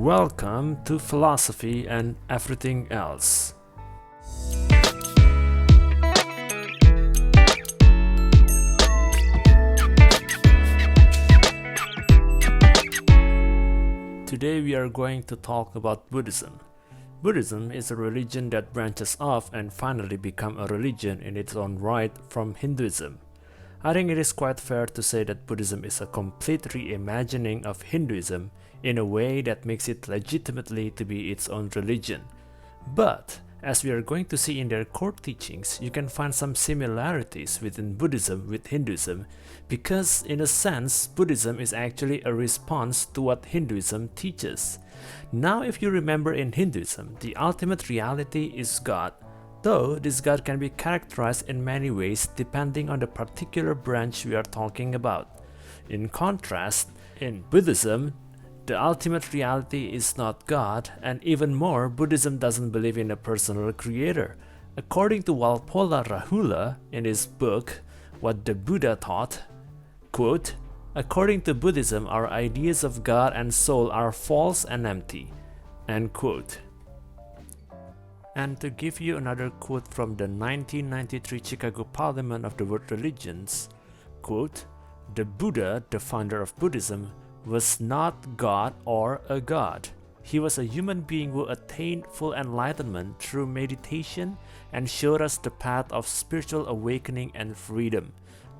Welcome to Philosophy and Everything Else. Today we are going to talk about Buddhism. Buddhism is a religion that branches off and finally become a religion in its own right from Hinduism. I think it is quite fair to say that Buddhism is a complete reimagining of Hinduism in a way that makes it legitimately to be its own religion. But, as we are going to see in their core teachings, you can find some similarities within Buddhism with Hinduism because, in a sense, Buddhism is actually a response to what Hinduism teaches. Now, if you remember in Hinduism, the ultimate reality is God, though this God can be characterized in many ways depending on the particular branch we are talking about. In contrast, in Buddhism, the ultimate reality is not God, and even more, Buddhism doesn't believe in a personal creator. According to Walpola Rahula in his book, What the Buddha Taught, quote, "According to Buddhism, our ideas of God and soul are false and empty," end quote. And to give you another quote from the 1993 Chicago Parliament of the World Religions, quote, "The Buddha, the founder of Buddhism, was not God or a god. He was a human being who attained full enlightenment through meditation and showed us the path of spiritual awakening and freedom.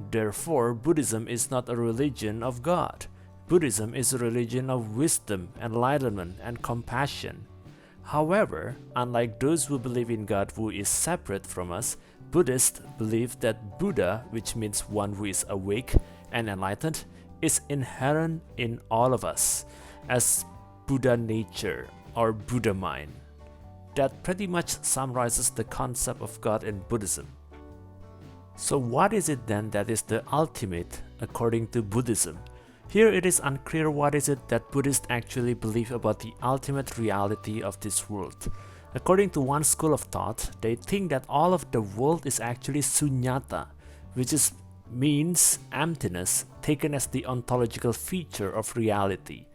Therefore, Buddhism is not a religion of God. Buddhism is a religion of wisdom, enlightenment, and compassion. However, unlike those who believe in God who is separate from us, Buddhists believe that Buddha, which means one who is awake and enlightened, is inherent in all of us as Buddha nature or Buddha mind." That pretty much summarizes the concept of God in Buddhism. So what is it then that is the ultimate according to Buddhism? Here it is unclear what is it that Buddhists actually believe about the ultimate reality of this world. According to one school of thought, they think that all of the world is actually sunyata, which means emptiness, taken as the ontological feature of reality.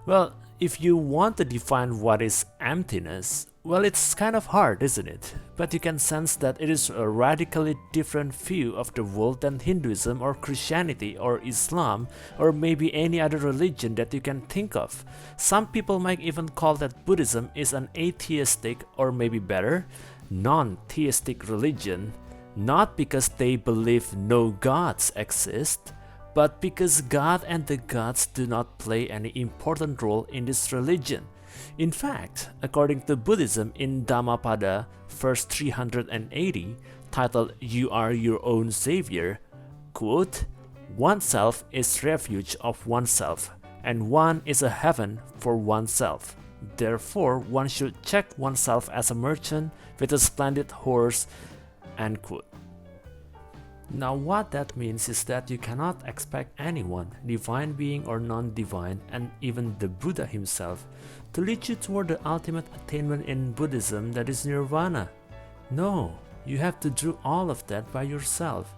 Well, if you want to define what is emptiness, well, it's kind of hard, isn't it? But you can sense that it is a radically different view of the world than Hinduism or Christianity or Islam or maybe any other religion that you can think of. Some people might even call that Buddhism is an atheistic, or maybe better, non-theistic religion, not because they believe no gods exist, but because God and the gods do not play any important role in this religion. In fact, according to Buddhism in Dhammapada, verse 380, titled "You Are Your Own Savior," quote, "Oneself is refuge of oneself, and one is a heaven for oneself. Therefore, one should check oneself as a merchant with a splendid horse," end quote. Now what that means is that you cannot expect anyone, divine being or non-divine, and even the Buddha himself, to lead you toward the ultimate attainment in Buddhism, that is Nirvana. No, you have to do all of that by yourself.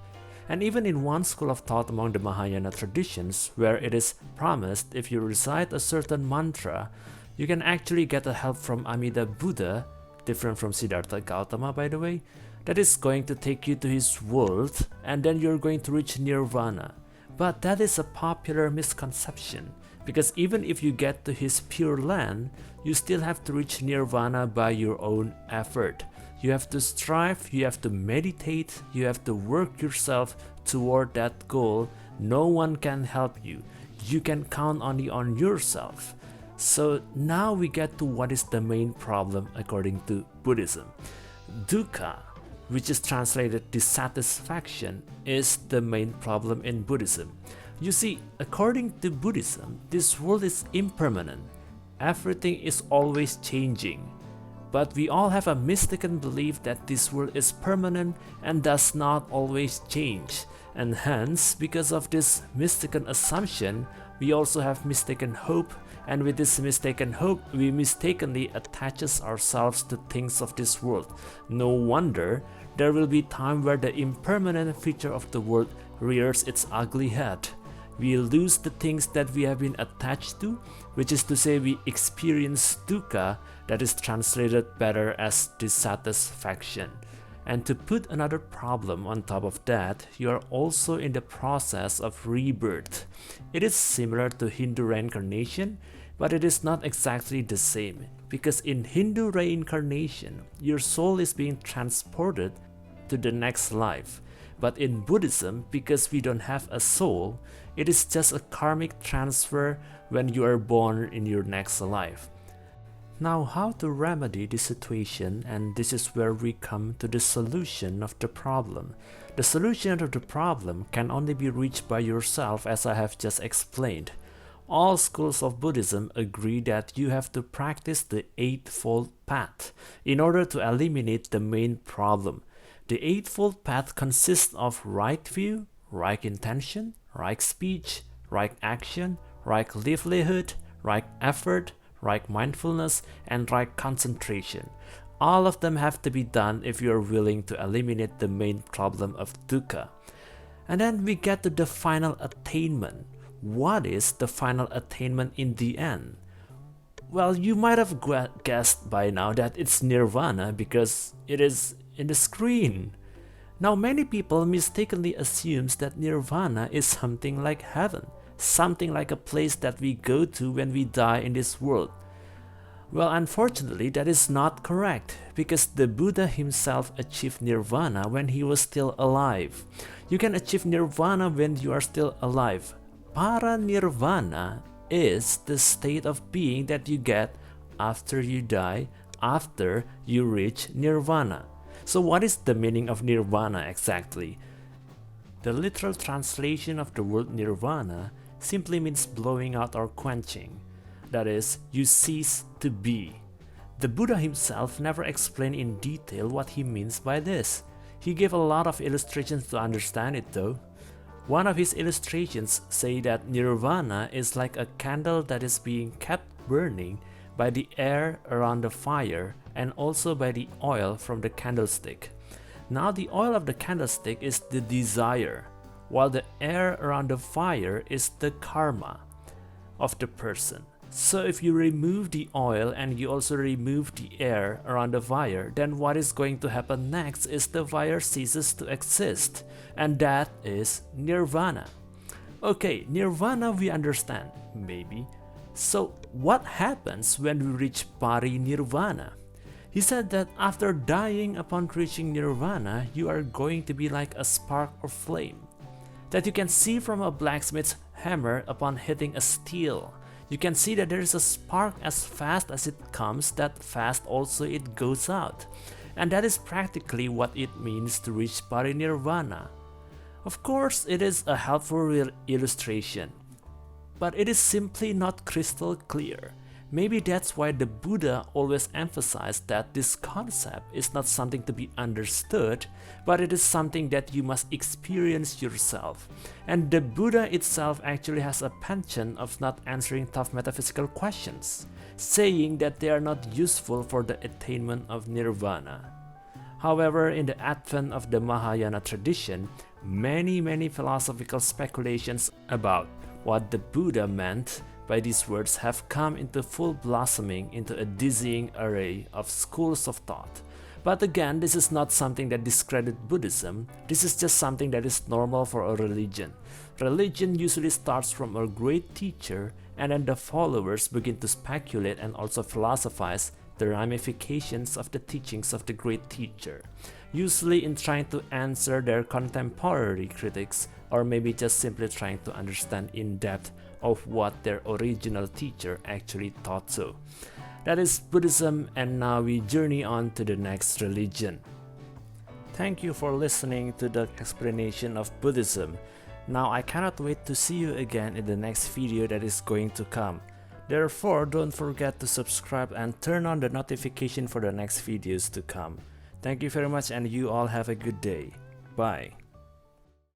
And even in one school of thought among the Mahayana traditions, where it is promised if you recite a certain mantra, you can actually get a help from Amida Buddha, different from Siddhartha Gautama by the way, that is going to take you to his world, and then you're going to reach Nirvana. But that is a popular misconception, because even if you get to his pure land, you still have to reach Nirvana by your own effort. You have to strive, you have to meditate, you have to work yourself toward that goal. No one can help you. You can count only on yourself. So now we get to what is the main problem according to Buddhism. Dukkha, which is translated dissatisfaction, is the main problem in Buddhism. You see, according to Buddhism, this world is impermanent. Everything is always changing. But we all have a mistaken belief that this world is permanent and does not always change. And hence, because of this mistaken assumption, we also have mistaken hope, and with this mistaken hope, we mistakenly attaches ourselves to things of this world. No wonder there will be time where the impermanent feature of the world rears its ugly head. We lose the things that we have been attached to, which is to say we experience dukkha, that is translated better as dissatisfaction. And to put another problem on top of that, you are also in the process of rebirth. It is similar to Hindu reincarnation, but it is not exactly the same, because in Hindu reincarnation, your soul is being transported to the next life. But in Buddhism, because we don't have a soul, it is just a karmic transfer when you are born in your next life. Now, how to remedy this situation, and this is where we come to the solution of the problem. The solution of the problem can only be reached by yourself, as I have just explained. All schools of Buddhism agree that you have to practice the Eightfold Path in order to eliminate the main problem. The Eightfold Path consists of right view, right intention, right speech, right action, right livelihood, right effort, right mindfulness, and right concentration. All of them have to be done if you are willing to eliminate the main problem of dukkha. And then we get to the final attainment. What is the final attainment in the end? Well, you might have guessed by now that it's Nirvana because it is in the screen. Now, many people mistakenly assumes that Nirvana is something like heaven, something like a place that we go to when we die in this world. Well, unfortunately, that is not correct, because the Buddha himself achieved Nirvana when he was still alive. You can achieve Nirvana when you are still alive. Para-nirvana is the state of being that you get after you die, after you reach Nirvana. So what is the meaning of Nirvana exactly? The literal translation of the word Nirvana simply means blowing out or quenching. That is, you cease to be. The Buddha himself never explained in detail what he means by this. He gave a lot of illustrations to understand it though. One of his illustrations say that Nirvana is like a candle that is being kept burning by the air around the fire and also by the oil from the candlestick. Now the oil of the candlestick is the desire, while the air around the fire is the karma of the person. So if you remove the oil and you also remove the air around the fire, then what is going to happen next is the fire ceases to exist, and that is Nirvana. Okay, Nirvana we understand, maybe. So what happens when we reach Parinirvana? He said that after dying upon reaching Nirvana, you are going to be like a spark or flame that you can see from a blacksmith's hammer upon hitting a steel. You can see that there is a spark as fast as it comes, that fast also it goes out. And that is practically what it means to reach Parinirvana. Of course, it is a helpful illustration, but it is simply not crystal clear. Maybe that's why the Buddha always emphasized that this concept is not something to be understood, but it is something that you must experience yourself. And the Buddha itself actually has a penchant of not answering tough metaphysical questions, saying that they are not useful for the attainment of nirvana. However, in the advent of the Mahayana tradition, many philosophical speculations about what the Buddha meant by these words have come into full blossoming into a dizzying array of schools of thought. But again, this is not something that discredits Buddhism. This is just something that is normal for a religion. Religion usually starts from a great teacher, and then the followers begin to speculate and also philosophize the ramifications of the teachings of the great teacher, usually in trying to answer their contemporary critics, or maybe just simply trying to understand in depth of what their original teacher actually taught so. That is Buddhism, and now we journey on to the next religion. Thank you for listening to the explanation of Buddhism. Now I cannot wait to see you again in the next video that is going to come. Therefore, don't forget to subscribe and turn on the notification for the next videos to come. Thank you very much, and you all have a good day. Bye.